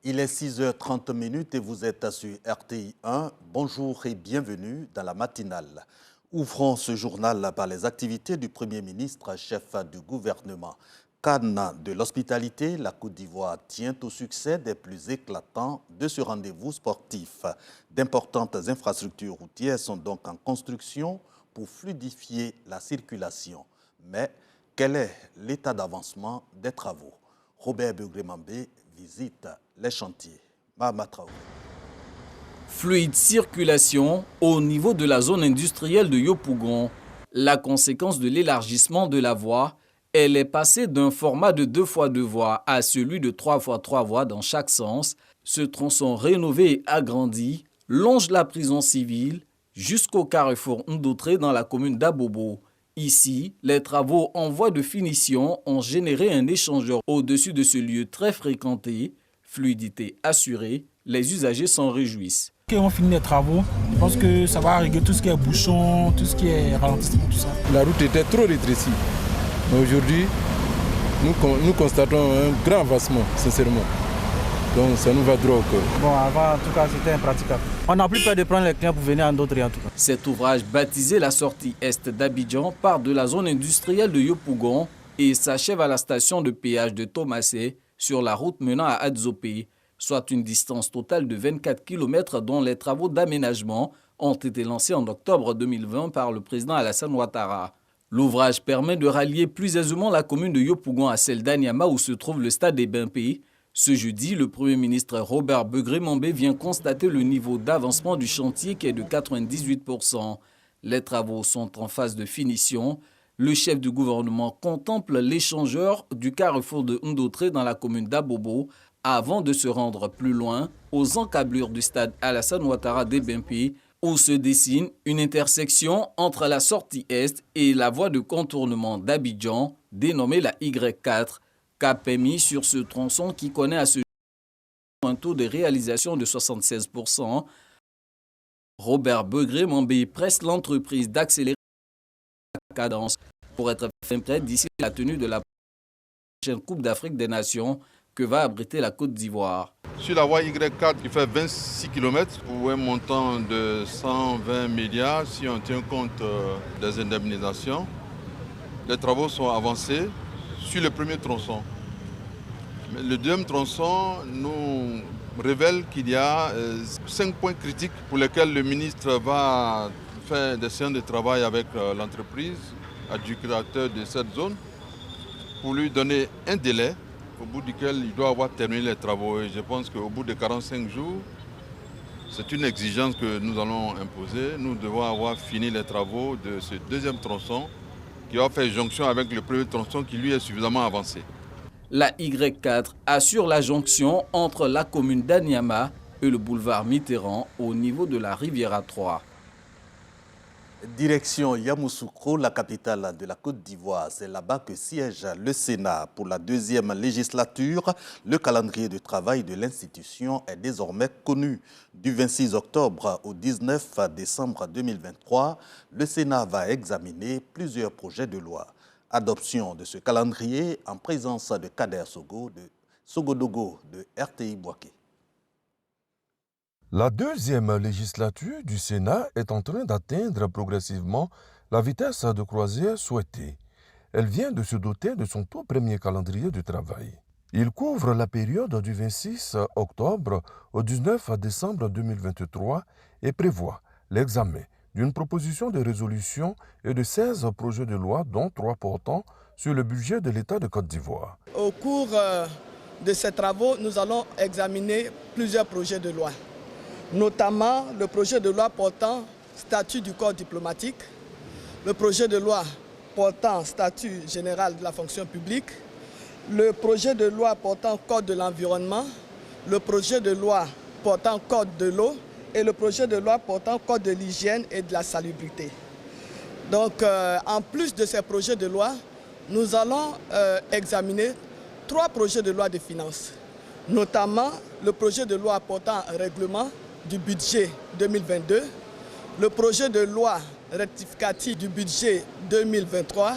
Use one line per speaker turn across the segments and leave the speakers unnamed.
Il est 6h30 et vous êtes sur RTI 1. Bonjour et bienvenue dans la matinale. Ouvrons ce journal par les activités du Premier ministre, chef du gouvernement. Canne de l'hospitalité, la Côte d'Ivoire tient au succès des plus éclatants de ce rendez-vous sportif. D'importantes infrastructures routières sont donc en construction pour fluidifier la circulation. Mais quel est l'état d'avancement des travaux? Robert Begré-Mambé visite les chantiers. Mahama Traoré.
Fluide circulation au niveau de la zone industrielle de Yopougon. La conséquence de l'élargissement de la voie, elle est passée d'un format de 2x2 voies à celui de 3x3 voies dans chaque sens. Ce tronçon rénové et agrandi longe la prison civile jusqu'au carrefour Ndoutré dans la commune d'Abobo. Ici, les travaux en voie de finition ont généré un échangeur au-dessus de ce lieu très fréquenté. Fluidité assurée, les usagers s'en réjouissent.
Quand on finit les travaux, je pense que ça va régler tout ce qui est bouchon, tout ce qui est ralentissement, tout ça.
La route était trop rétrécie. Mais aujourd'hui, nous constatons un grand avancement, sincèrement. Donc ça nous va droit au cœur.
Bon, avant, en tout cas, c'était impraticable. On n'a plus peur de prendre les clients pour venir en d'autres, en tout cas.
Cet ouvrage, baptisé la sortie Est d'Abidjan, part de la zone industrielle de Yopougon et s'achève à la station de péage de Thomasé sur la route menant à Adzopé, soit une distance totale de 24 km dont les travaux d'aménagement ont été lancés en octobre 2020 par le président Alassane Ouattara. L'ouvrage permet de rallier plus aisément la commune de Yopougon à celle d'Anyama où se trouve le stade des Bimpé. Ce jeudi, le Premier ministre Robert Begré-Mambé vient constater le niveau d'avancement du chantier qui est de 98%. Les travaux sont en phase de finition. Le chef du gouvernement contemple l'échangeur du carrefour de Ndoutré dans la commune d'Abobo avant de se rendre plus loin aux encablures du stade Alassane Ouattara des Bimpé où se dessine une intersection entre la sortie Est et la voie de contournement d'Abidjan dénommée la Y4. Cap est mis sur ce tronçon qui connaît à ce jour un taux de réalisation de 76%. Robert Begré-Mambé presse l'entreprise d'accélérer la cadence pour être fin prêt d'ici la tenue de la prochaine Coupe d'Afrique des Nations que va abriter la Côte d'Ivoire.
Sur la voie Y4 qui fait 26 km pour un montant de 120 milliards si on tient compte des indemnisations, les travaux sont avancés sur le premier tronçon. Mais le deuxième tronçon nous révèle qu'il y a 5 points critiques pour lesquels le ministre va faire des séances de travail avec l'entreprise, adjudicateur de cette zone, pour lui donner un délai au bout duquel il doit avoir terminé les travaux. Et je pense qu'au bout de 45 jours, c'est une exigence que nous allons imposer. Nous devons avoir fini les travaux de ce deuxième tronçon qui va faire jonction avec le premier tronçon qui lui est suffisamment avancé.
La Y4 assure la jonction entre la commune d'Anyama et le boulevard Mitterrand au niveau de la Riviera 3.
Direction Yamoussoukro, la capitale de la Côte d'Ivoire. C'est là-bas que siège le Sénat. Pour la deuxième législature, le calendrier de travail de l'institution est désormais connu. Du 26 octobre au 19 décembre 2023, le Sénat va examiner plusieurs projets de loi. Adoption de ce calendrier en présence de Kader Sogodogo de RTI Boaké.
La deuxième législature du Sénat est en train d'atteindre progressivement la vitesse de croisière souhaitée. Elle vient de se doter de son tout premier calendrier de travail. Il couvre la période du 26 octobre au 19 décembre 2023 et prévoit l'examen d'une proposition de résolution et de 16 projets de loi, dont 3 portant sur le budget de l'État de Côte d'Ivoire.
Au cours de ces travaux, nous allons examiner plusieurs projets de loi, notamment le projet de loi portant statut du corps diplomatique, le projet de loi portant statut général de la fonction publique, le projet de loi portant code de l'environnement, le projet de loi portant code de l'eau et le projet de loi portant code de l'hygiène et de la salubrité. Donc, en plus de ces projets de loi, nous allons examiner 3 projets de loi de finances, notamment le projet de loi portant règlement du budget 2022, le projet de loi rectificatif du budget 2023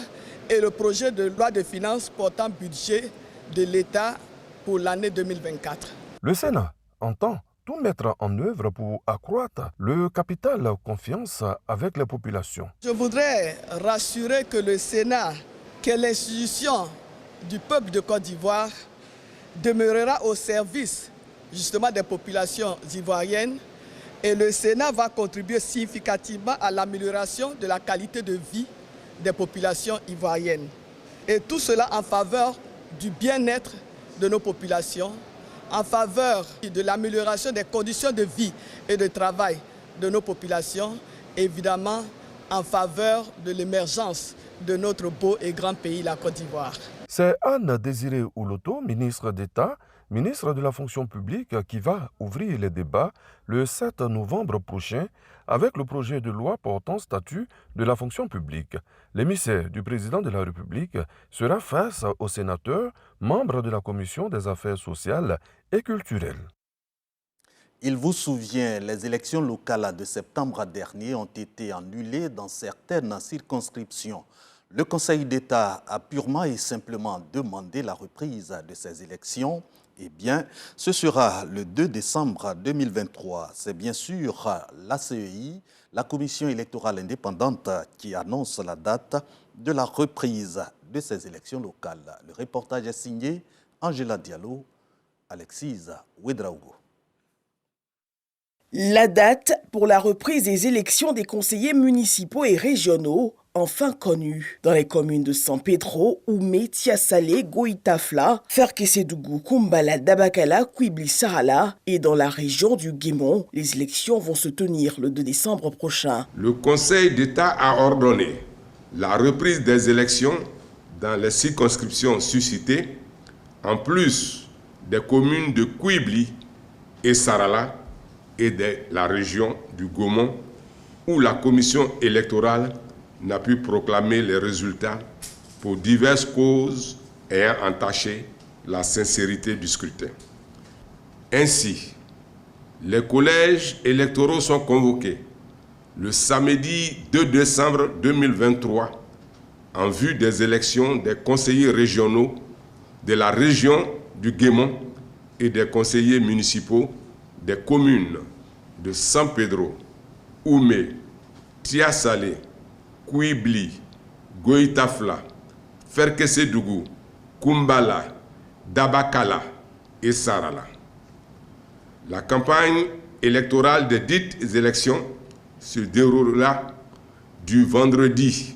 et le projet de loi de finances portant budget de l'État pour l'année 2024.
Le Sénat entend tout mettre en œuvre pour accroître le capital confiance avec les populations.
Je voudrais rassurer que le Sénat, qui est l'institution du peuple de Côte d'Ivoire, demeurera au service justement des populations ivoiriennes et le Sénat va contribuer significativement à l'amélioration de la qualité de vie des populations ivoiriennes. Et tout cela en faveur du bien-être de nos populations, en faveur de l'amélioration des conditions de vie et de travail de nos populations, évidemment en faveur de l'émergence de notre beau et grand pays, la Côte d'Ivoire.
C'est Anne Désiré Ouloto, ministre d'État, ministre de la fonction publique, qui va ouvrir les débats le 7 novembre prochain avec le projet de loi portant statut de la fonction publique. L'émissaire du président de la République sera face aux sénateurs, membres de la Commission des affaires sociales et culturelles.
Il vous souvient, les élections locales de septembre dernier ont été annulées dans certaines circonscriptions. Le Conseil d'État a purement et simplement demandé la reprise de ces élections. Eh bien, ce sera le 2 décembre 2023. C'est bien sûr la CEI, la Commission électorale indépendante, qui annonce la date de la reprise de ces élections locales. Le reportage est signé Angela Diallo, Alexis Ouedraogo.
La date pour la reprise des élections des conseillers municipaux et régionaux, enfin connue. Dans les communes de San Pedro, Oumé, Tiasalé, Goïtafla, Ferkesedougou, Kumbala, Dabakala, Kwibli, Sarala et dans la région du Guémon, les élections vont se tenir le 2 décembre prochain.
Le Conseil d'État a ordonné la reprise des élections dans les circonscriptions suscitées, en plus des communes de Kwibli et Sarala et de la région du Gaumont, où la commission électorale n'a pu proclamer les résultats pour diverses causes ayant entaché la sincérité du scrutin. Ainsi, les collèges électoraux sont convoqués le samedi 2 décembre 2023 en vue des élections des conseillers régionaux de la région du Guémon et des conseillers municipaux des communes de San Pedro, Oumé, Tiasalé, Kwibli, Goïtafla, Ferkesedougou, Kumbala, Dabakala et Sarala. La campagne électorale des dites élections se déroulera du vendredi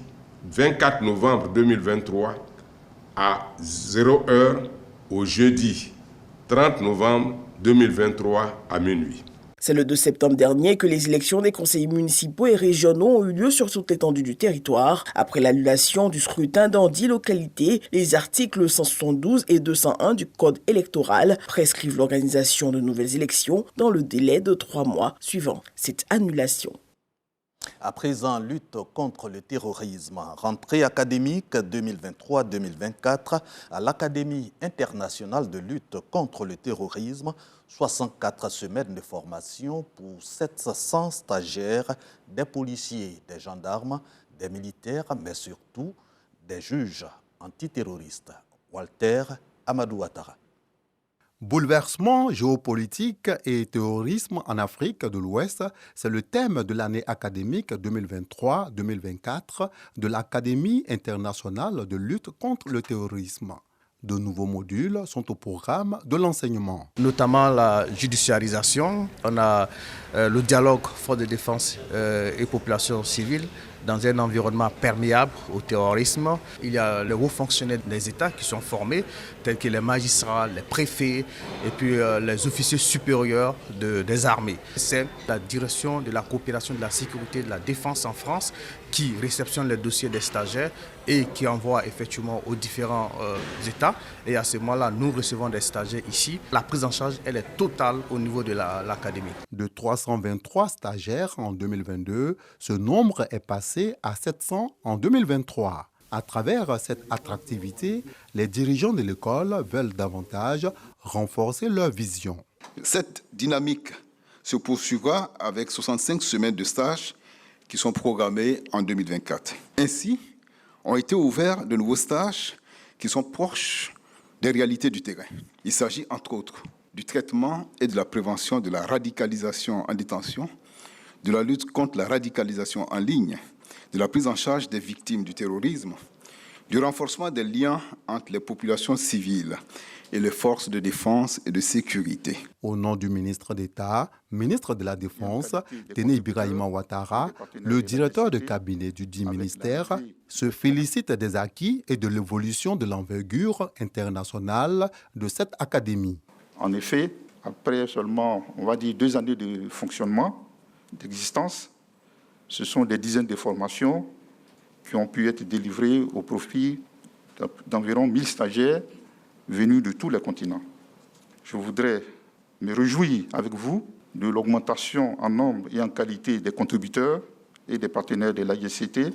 24 novembre 2023 à 0h au jeudi 30 novembre 2023 à minuit.
C'est le 2 septembre dernier que les élections des conseillers municipaux et régionaux ont eu lieu sur toute l'étendue du territoire. Après l'annulation du scrutin dans 10 localités, les articles 172 et 201 du Code électoral prescrivent l'organisation de nouvelles élections dans le délai de 3 mois suivant cette annulation.
À présent, lutte contre le terrorisme. Rentrée académique 2023-2024 à l'Académie internationale de lutte contre le terrorisme. 64 semaines de formation pour 700 stagiaires, des policiers, des gendarmes, des militaires, mais surtout des juges antiterroristes. Walter Amadou Ouattara.
Bouleversement géopolitique et terrorisme en Afrique de l'Ouest, c'est le thème de l'année académique 2023-2024 de l'Académie internationale de lutte contre le terrorisme. De nouveaux modules sont au programme de l'enseignement.
Notamment la judiciarisation, on a le dialogue force de défense et population civile dans un environnement perméable au terrorisme. Il y a les hauts fonctionnaires des États qui sont formés, tels que les magistrats, les préfets et puis les officiers supérieurs des armées. C'est la direction de la coopération de la sécurité et de la défense en France qui réceptionne les dossiers des stagiaires et qui envoie effectivement aux différents États. Et à ce moment-là, nous recevons des stagiaires ici. La prise en charge, elle est totale au niveau de l'académie.
De 323 stagiaires en 2022, ce nombre est passé à 700 en 2023. À travers cette attractivité, les dirigeants de l'école veulent davantage renforcer leur vision.
Cette dynamique se poursuivra avec 65 semaines de stage qui sont programmées en 2024. Ainsi, ont été ouverts de nouveaux stages qui sont proches des réalités du terrain. Il s'agit entre autres du traitement et de la prévention de la radicalisation en détention, de la lutte contre la radicalisation en ligne, de la prise en charge des victimes du terrorisme, du renforcement des liens entre les populations civiles et les forces de défense et de sécurité.
Au nom du ministre d'État, ministre de la Défense, Téné Ibrahima Ouattara, le directeur de cabinet du dit ministère, se félicite des acquis et de l'évolution de l'envergure internationale de cette académie.
En effet, après seulement, on va dire, 2 années de fonctionnement, d'existence, ce sont des dizaines de formations qui ont pu être délivrées au profit d'environ 1000 stagiaires venus de tous les continents. Je voudrais me réjouir avec vous de l'augmentation en nombre et en qualité des contributeurs et des partenaires de l'AICT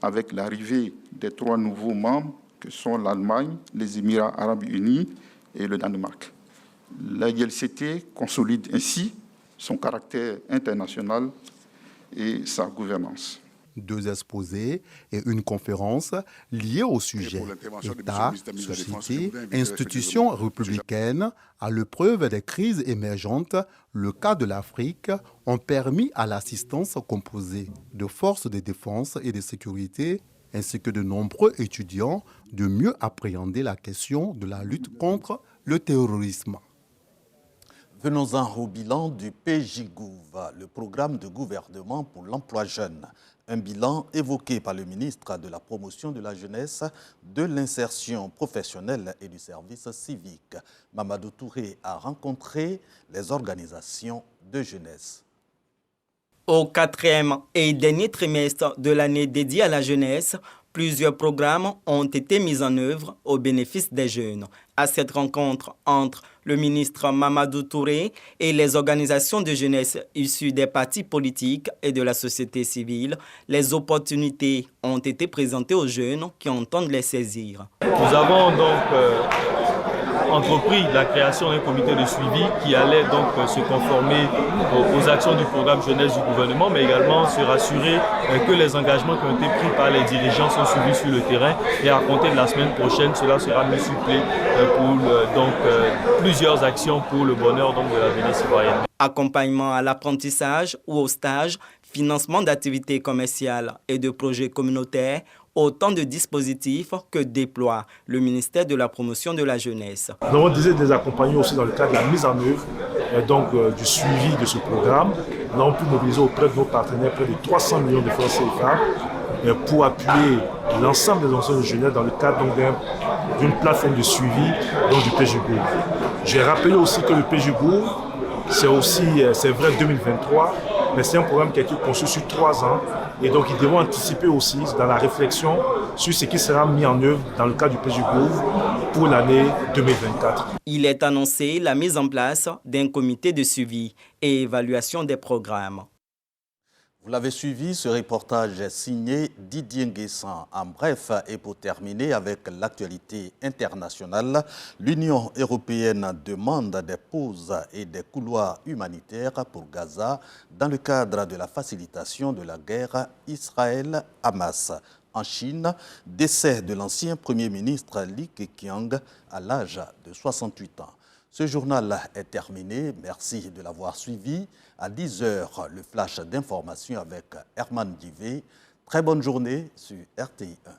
avec l'arrivée des 3 nouveaux membres que sont l'Allemagne, les Émirats arabes unis et le Danemark. L'AICT consolide ainsi son caractère international et sa gouvernance.
2 exposés et une conférence liées au sujet État, société, institutions républicaines, à l'épreuve des crises émergentes, le cas de l'Afrique, ont permis à l'assistance composée de forces de défense et de sécurité, ainsi que de nombreux étudiants, de mieux appréhender la question de la lutte contre le terrorisme.
Venons-en au bilan du PJGouv, le programme de gouvernement pour l'emploi jeune. Un bilan évoqué par le ministre de la Promotion de la Jeunesse, de l'Insertion professionnelle et du service civique. Mamadou Touré a rencontré les organisations de jeunesse.
Au 4e et dernier trimestre de l'année dédiée à la jeunesse, plusieurs programmes ont été mis en œuvre au bénéfice des jeunes. À cette rencontre entre le ministre Mamadou Touré et les organisations de jeunesse issues des partis politiques et de la société civile, les opportunités ont été présentées aux jeunes qui entendent les saisir.
Nous avons donc entrepris la création d'un comité de suivi qui allait donc se conformer aux actions du programme jeunesse du gouvernement, mais également se rassurer que les engagements qui ont été pris par les dirigeants sont suivis sur le terrain. Et à compter de la semaine prochaine, cela sera mis sur pied pour plusieurs actions pour le bonheur donc, de la jeunesse citoyenne.
Accompagnement à l'apprentissage ou au stage, financement d'activités commerciales et de projets communautaires, autant de dispositifs que déploie le ministère de la Promotion de la Jeunesse.
Nous avons décidé de les accompagner aussi dans le cadre de la mise en œuvre du suivi de ce programme. Nous avons pu mobiliser auprès de nos partenaires près de 300 millions de francs CFA pour appuyer l'ensemble des enseignants de jeunesse dans le cadre d'une plateforme de suivi du PJGouv. J'ai rappelé aussi que le PJGouv, c'est vrai 2023, mais c'est un programme qui a été conçu sur 3 ans et donc ils devront anticiper aussi dans la réflexion sur ce qui sera mis en œuvre dans le cadre du PJGouv pour l'année 2024.
Il est annoncé la mise en place d'un comité de suivi et évaluation des programmes.
Vous l'avez suivi, ce reportage est signé Didier Nguessan. En bref, et pour terminer avec l'actualité internationale, l'Union européenne demande des pauses et des couloirs humanitaires pour Gaza dans le cadre de la facilitation de la guerre Israël-Hamas. En Chine, décès de l'ancien Premier ministre Li Keqiang à l'âge de 68 ans. Ce journal est terminé. Merci de l'avoir suivi. À 10 h, le flash d'information avec Herman Divé. Très bonne journée sur RTI 1.